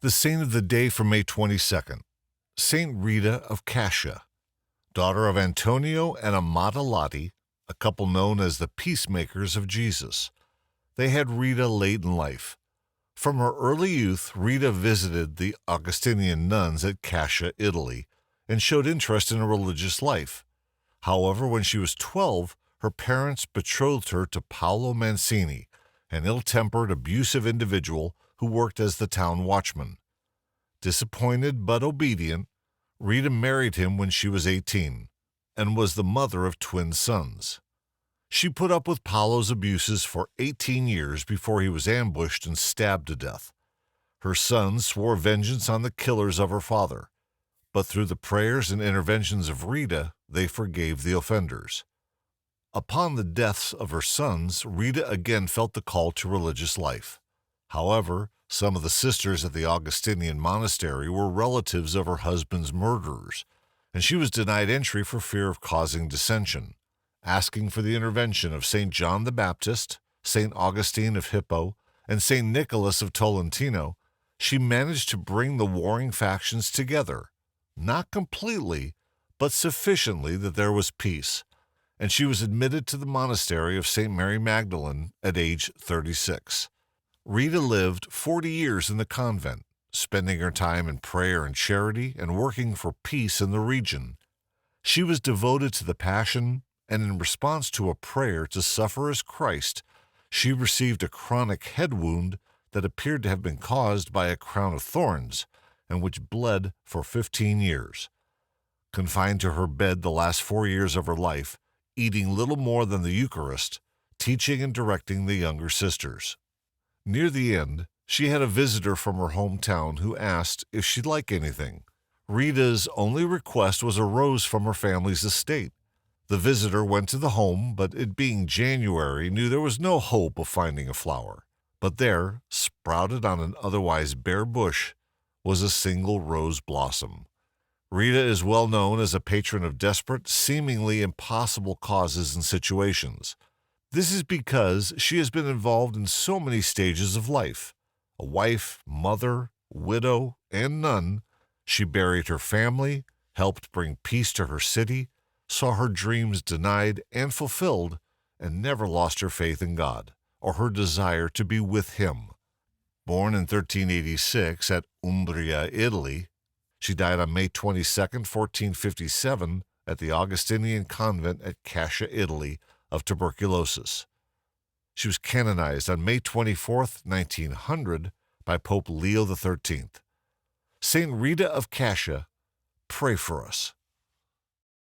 The saint of the day for May 22nd, Saint Rita of Cascia, daughter of Antonio and Amata Lati, a couple known as the peacemakers of Jesus. They had Rita late in life. From her early youth, Rita visited the Augustinian nuns at Cascia, Italy, and showed interest in a religious life. However, when she was 12, her parents betrothed her to Paolo Mancini, an ill-tempered, abusive individual who worked as the town watchman. Disappointed but obedient, Rita married him when she was 18 and was the mother of twin sons. She put up with Paolo's abuses for 18 years before he was ambushed and stabbed to death. Her sons swore vengeance on the killers of her father, but through the prayers and interventions of Rita, they forgave the offenders. Upon the deaths of her sons, Rita again felt the call to religious life. However, some of the sisters at the Augustinian monastery were relatives of her husband's murderers, and she was denied entry for fear of causing dissension. Asking for the intervention of St. John the Baptist, St. Augustine of Hippo, and St. Nicholas of Tolentino, she managed to bring the warring factions together, not completely, but sufficiently that there was peace, and she was admitted to the monastery of St. Mary Magdalene at age 36. Rita lived 40 years in the convent, spending her time in prayer and charity and working for peace in the region. She was devoted to the Passion, and in response to a prayer to suffer as Christ, she received a chronic head wound that appeared to have been caused by a crown of thorns and which bled for 15 years. Confined to her bed the last 4 years of her life, eating little more than the Eucharist, teaching and directing the younger sisters. Near the end, she had a visitor from her hometown who asked if she'd like anything. Rita's only request was a rose from her family's estate. The visitor went to the home, but it being January, knew there was no hope of finding a flower. But there, sprouted on an otherwise bare bush, was a single rose blossom. Rita is well known as a patron of desperate, seemingly impossible causes and situations. This is because she has been involved in so many stages of life. A wife, mother, widow, and nun, she buried her family, helped bring peace to her city, saw her dreams denied and fulfilled, and never lost her faith in God or her desire to be with Him. Born in 1386 at Umbria, Italy, she died on May 22, 1457, at the Augustinian convent at Cascia, Italy, of tuberculosis. She was canonized on May 24, 1900, by Pope Leo XIII. Saint Rita of Cascia, pray for us.